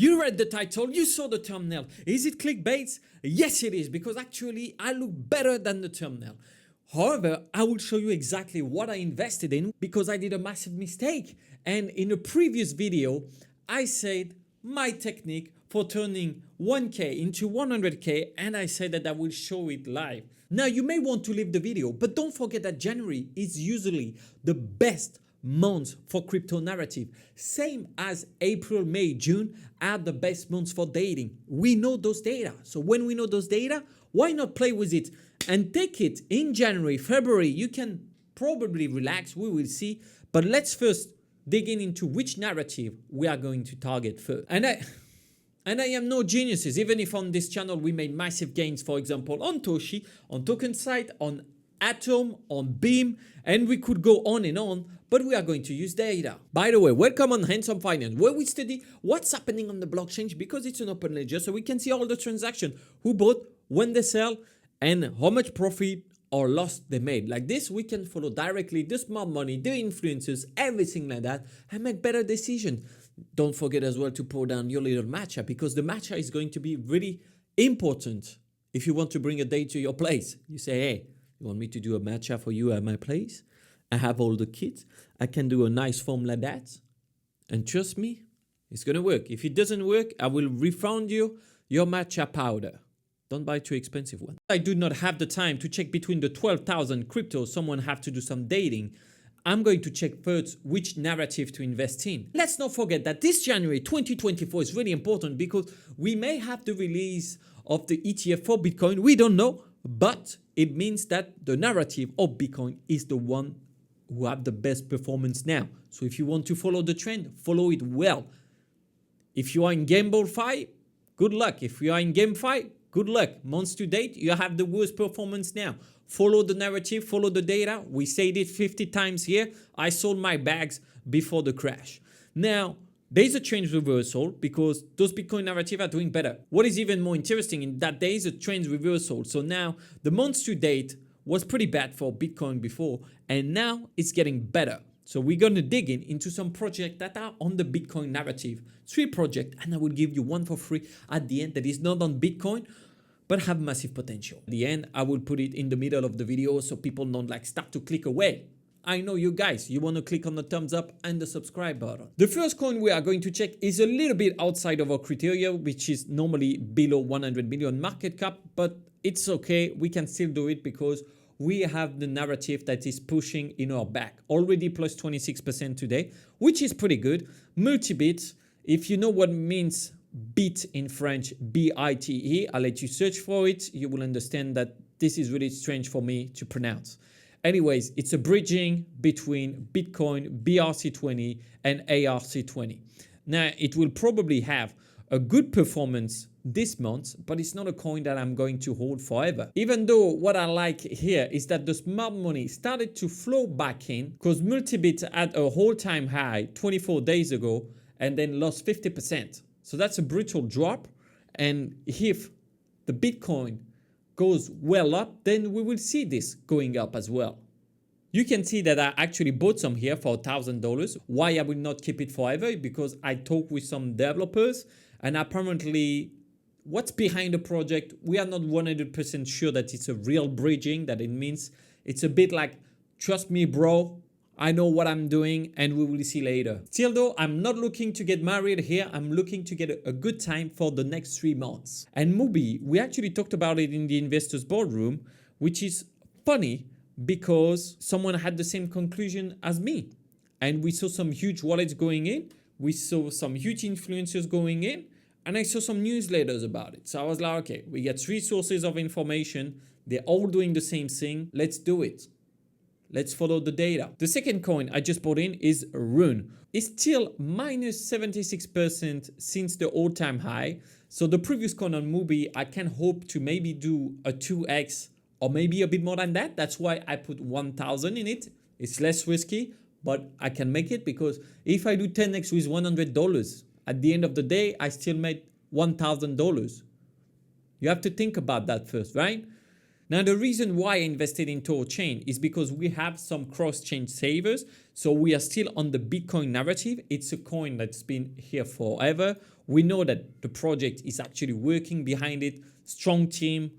You read the title, you saw the thumbnail. Is it clickbait? Yes, it is, because actually I look better than the thumbnail. However, I will show you exactly what I invested in because I did a massive mistake. And in a previous video, I said my technique for turning 1K into 100K, and I said that I will show it live. Now, you may want to leave the video, but don't forget that January is usually the best months for crypto narrative. Same as April, May, June are the best months for dating. We know those data. So when we know those data, why not play with it and take it in January, February? You can probably relax, we will see. But let's first dig into which narrative we are going to target first. And I am no geniuses, even if on this channel we made massive gains, for example, on Toshi, on Token Site, on Atom, on Beam, and we could go on and on, but we are going to use data. By the way, welcome on Handsome Finance, where we study what's happening on the blockchain because it's an open ledger, so we can see all the transactions, who bought, when they sell, and how much profit or loss they made. Like this, we can follow directly the smart money, the influencers, everything like that, and make better decisions. Don't forget as well to pour down your little matcha, because the matcha is going to be really important if you want to bring a date to your place. You say, hey, you want me to do a matcha for you at my place? I have all the kits. I can do a nice form like that. And trust me, it's going to work. If it doesn't work, I will refund you your matcha powder. Don't buy too expensive one. I do not have the time to check between the 12,000 cryptos. Someone have to do some dating. I'm going to check first which narrative to invest in. Let's not forget that this January 2024 is really important because we may have the release of the ETF for Bitcoin. We don't know, but it means that the narrative of Bitcoin is the one who have the best performance now. So if you want to follow the trend, follow it well. If you are in GameBall good luck. If you are in GameFi, good luck. Months to date, you have the worst performance now. Follow the narrative, follow the data. We said it 50 times here. I sold my bags before the crash. Now, there's a trend reversal because those Bitcoin narratives are doing better. What is even more interesting is that there is a trend reversal. So now the months to date was pretty bad for Bitcoin before, and now it's getting better. So we're going to dig into some projects that are on the Bitcoin narrative. 3 projects, and I will give you one for free at the end that is not on Bitcoin, but have massive potential. At the end, I will put it in the middle of the video so people don't start to click away. I know you guys, you want to click on the thumbs up and the subscribe button. The first coin we are going to check is a little bit outside of our criteria, which is normally below 100 million market cap, but it's okay. We can still do it because we have the narrative that is pushing in our back. Already plus 26% today, which is pretty good. Multibit, if you know what means bit in French, B-I-T-E, I'll let you search for it. You will understand that this is really strange for me to pronounce. Anyways, it's a bridging between Bitcoin, BRC20 and ARC20. Now, it will probably have a good performance this month, but it's not a coin that I'm going to hold forever. Even though what I like here is that the smart money started to flow back in because Multibit had a all-time high 24 days ago and then lost 50%. So that's a brutal drop. And if the Bitcoin goes well up, then we will see this going up as well. You can see that I actually bought some here for $1,000. Why I will not keep it forever? Because I talked with some developers and apparently what's behind the project, we are not 100% sure that it's a real bridging, that it means it's a bit like, trust me, bro, I know what I'm doing and we will see later. Still though, I'm not looking to get married here. I'm looking to get a good time for the next 3 months. And Mubi, we actually talked about it in the investors boardroom, which is funny because someone had the same conclusion as me. And we saw some huge wallets going in. We saw some huge influencers going in. And I saw some newsletters about it. So I was like, okay, we get 3 sources of information. They're all doing the same thing. Let's do it. Let's follow the data. The second coin I just bought in is Rune. It's still minus 76% since the all-time high. So the previous coin on Mubi, I can hope to maybe do a 2x or maybe a bit more than that. That's why I put 1,000 in it. It's less risky, but I can make it because if I do 10x with $100, at the end of the day, I still made $1,000. You have to think about that first, right? Now, the reason why I invested in Torchain is because we have some cross-chain savers. So we are still on the Bitcoin narrative. It's a coin that's been here forever. We know that the project is actually working behind it. Strong team,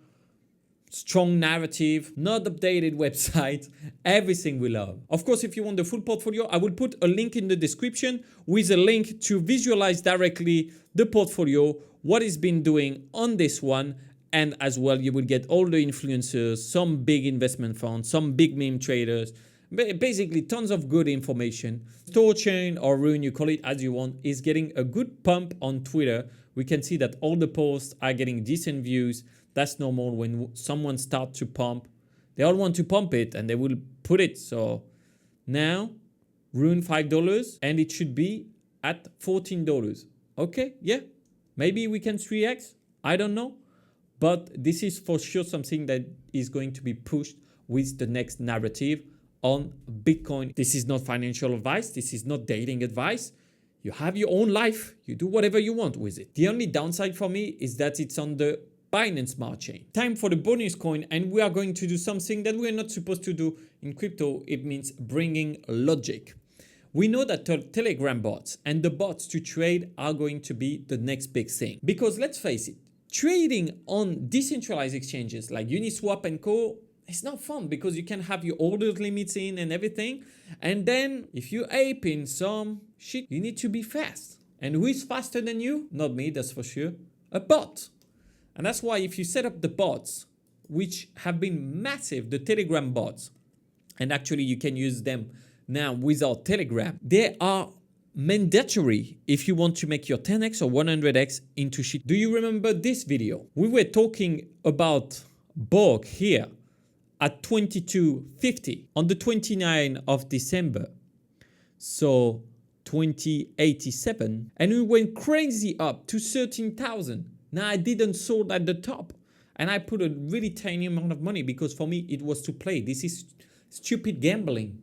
strong narrative, not updated website, everything we love. Of course, if you want the full portfolio, I will put a link in the description with a link to visualize directly the portfolio, what it's been doing on this one. And as well, you will get all the influencers, some big investment funds, some big meme traders, basically tons of good information. Torchain or Rune, you call it as you want, is getting a good pump on Twitter. We can see that all the posts are getting decent views. That's normal when someone starts to pump. They all want to pump it and they will put it. So now Rune $5 and it should be at $14. Okay, yeah, maybe we can 3x. I don't know. But this is for sure something that is going to be pushed with the next narrative on Bitcoin. This is not financial advice. This is not dating advice. You have your own life. You do whatever you want with it. The only downside for me is that it's on the Binance Smart Chain. Time for the bonus coin, and we are going to do something that we're not supposed to do in crypto. It means bringing logic. We know that Telegram bots and the bots to trade are going to be the next big thing. Because let's face it, trading on decentralized exchanges like Uniswap and co, it's not fun because you can have your order limits in and everything. And then if you ape in some shit, you need to be fast. And who is faster than you? Not me, that's for sure. A bot. And that's why if you set up the bots, which have been massive, the Telegram bots, and actually you can use them now without Telegram, they are mandatory if you want to make your 10x or 100x into shit. Do you remember this video? We were talking about Borg here at 22.50 on the 29th of December. So 2087, and we went crazy up to 13,000. Now I didn't sold at the top and I put a really tiny amount of money because for me it was to play. This is stupid gambling.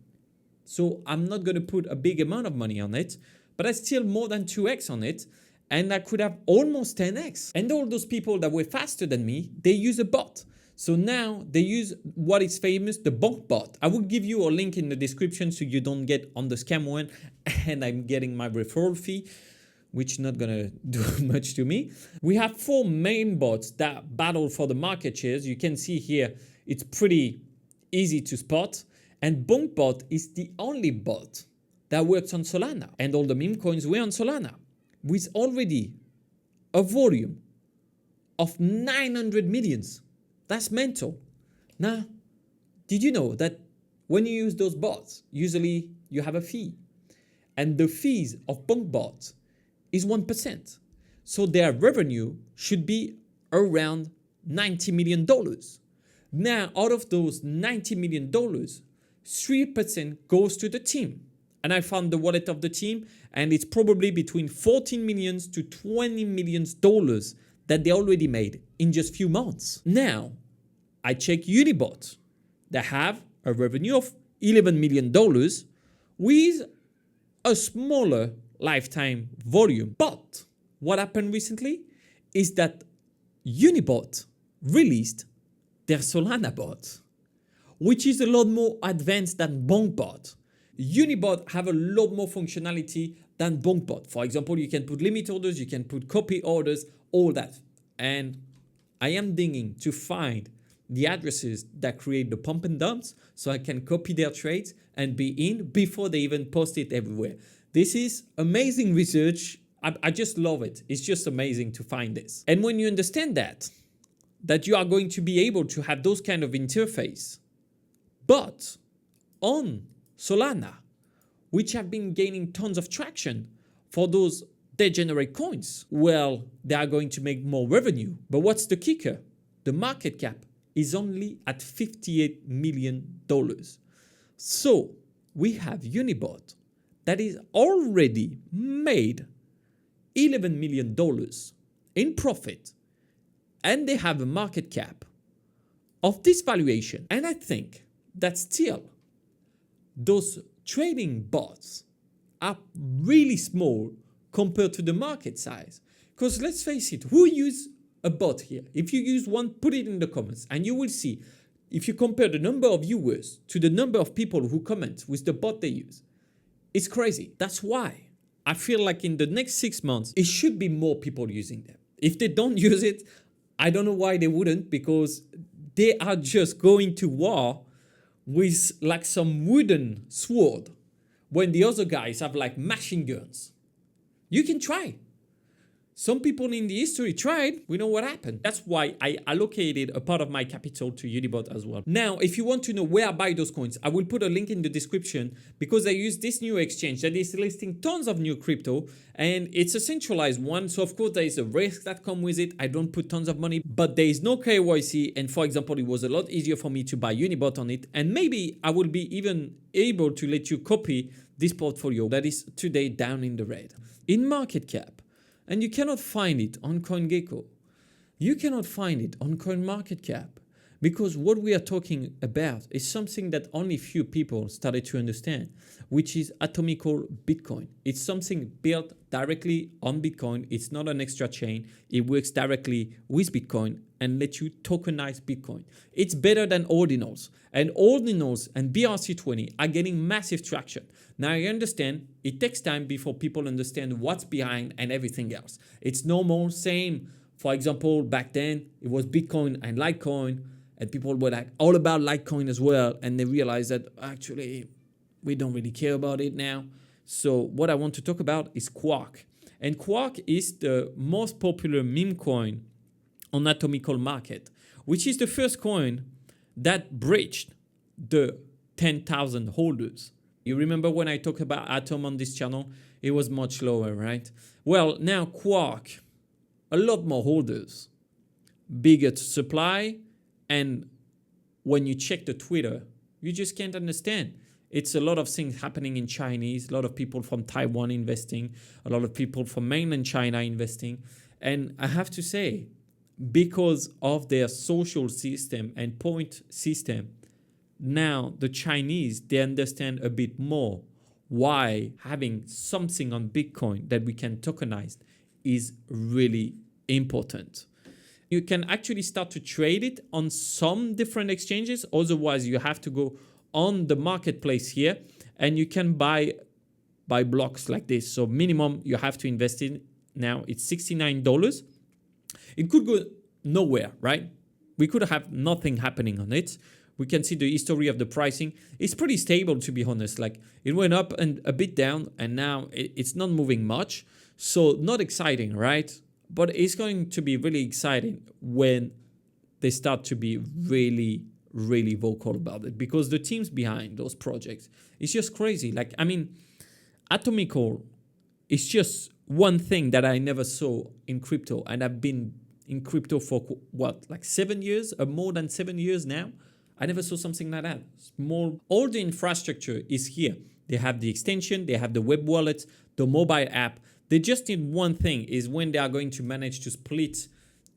So I'm not going to put a big amount of money on it, but I still more than 2x on it. And I could have almost 10x. And all those people that were faster than me, they use a bot. So now they use what is famous, the bonk bot. I will give you a link in the description so you don't get on the scam one. And I'm getting my referral fee, which is not going to do much to me. We have 4 main bots that battle for the market shares. You can see here, it's pretty easy to spot. And BonkBot is the only bot that works on Solana. And all the meme coins were on Solana with already a volume of 900 millions. That's mental. Now, did you know that when you use those bots, usually you have a fee? And the fees of BonkBot is 1%. So their revenue should be around $90 million. Now, out of those $90 million, 3% goes to the team. And I found the wallet of the team, and it's probably between $14 million to $20 million that they already made in just few months. Now, I check Unibot. They have a revenue of $11 million with a smaller lifetime volume. But what happened recently is that Unibot released their Solana bot, which is a lot more advanced than BonkBot. Unibot have a lot more functionality than BonkBot. For example, you can put limit orders, you can put copy orders, all that. And I am digging to find the addresses that create the pump and dumps so I can copy their trades and be in before they even post it everywhere. This is amazing research. I just love it. It's just amazing to find this. And when you understand that you are going to be able to have those kind of interface, but on Solana, which have been gaining tons of traction for those degenerate coins, well, they are going to make more revenue. But what's the kicker? The market cap is only at $58 million. So we have Unibot that is already made $11 million in profit, and they have a market cap of this valuation. And I think that still those trading bots are really small compared to the market size. Because let's face it, who use a bot here? If you use one, put it in the comments and you will see if you compare the number of viewers to the number of people who comment with the bot they use, it's crazy. That's why I feel like in the next 6 months, it should be more people using them. If they don't use it, I don't know why they wouldn't, because they are just going to war with like some wooden sword when the other guys have like machine guns. You can try. Some people in the history tried, we know what happened. That's why I allocated a part of my capital to Unibot as well. Now, if you want to know where I buy those coins, I will put a link in the description, because I use this new exchange that is listing tons of new crypto, and it's a centralized one. So of course there is a risk that comes with it. I don't put tons of money, but there is no KYC. And for example, it was a lot easier for me to buy Unibot on it. And maybe I will be even able to let you copy this portfolio that is today down in the red. In market cap, and you cannot find it on CoinGecko. You cannot find it on CoinMarketCap, because what we are talking about is something that only few people started to understand, which is atomical Bitcoin. It's something built directly on Bitcoin. It's not an extra chain. It works directly with Bitcoin and lets you tokenize Bitcoin. It's better than ordinals. And ordinals and BRC20 are getting massive traction. Now I understand it takes time before people understand what's behind and everything else. It's normal, same. For example, back then it was Bitcoin and Litecoin, and people were like all about Litecoin as well. And they realized that actually we don't really care about it now. So what I want to talk about is Quark. And Quark is the most popular meme coin on atomical market, which is the first coin that breached the 10,000 holders. You remember when I talked about Atom on this channel? It was much lower, right? Well, now Quark, a lot more holders, bigger supply, and when you check the Twitter, you just can't understand. It's a lot of things happening in Chinese, a lot of people from Taiwan investing, a lot of people from mainland China investing. And I have to say, because of their social system and point system, now the Chinese, they understand a bit more why having something on Bitcoin that we can tokenize is really important. You can actually start to trade it on some different exchanges. Otherwise, you have to go on the marketplace here, and you can buy blocks like this. So minimum you have to invest in now, it's $69. It could go nowhere, right? We could have nothing happening on it. We can see the history of the pricing. It's pretty stable, to be honest. Like it went up and a bit down, and now it's not moving much. So not exciting, right? But it's going to be really exciting when they start to be really, really vocal about it, because the teams behind those projects, it's just crazy. Like, I mean, Atomical is just one thing that I never saw in crypto. And I've been in crypto for what, like 7 years, or more than 7 years now. I never saw something like that. All the infrastructure is here. They have the extension, they have the web wallet, the mobile app. They just need one thing, is when they are going to manage to split,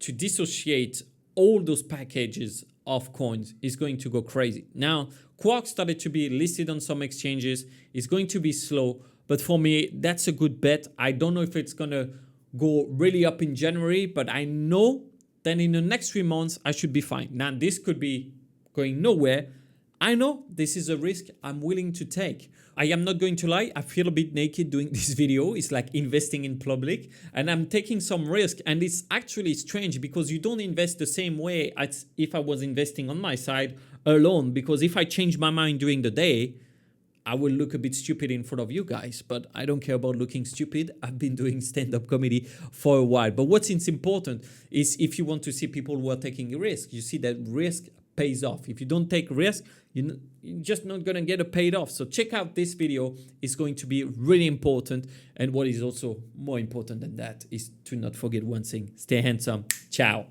to dissociate all those packages of coins, is going to go crazy. Now, Quark started to be listed on some exchanges. It's going to be slow, but for me, that's a good bet. I don't know if it's going to go really up in January, but I know that in the next 3 months, I should be fine. Now, this could be going nowhere. I know this is a risk I'm willing to take. I am not going to lie, I feel a bit naked doing this video. It's like investing in public, and I'm taking some risk. And it's actually strange, because you don't invest the same way as if I was investing on my side alone. Because if I change my mind during the day, I will look a bit stupid in front of you guys, but I don't care about looking stupid. I've been doing stand-up comedy for a while. But what's important is, if you want to see people who are taking a risk, you see that risk pays off. If you don't take risk, you're just not going to get it paid off. So check out this video. It's going to be really important. And what is also more important than that is to not forget one thing. Stay handsome. Ciao.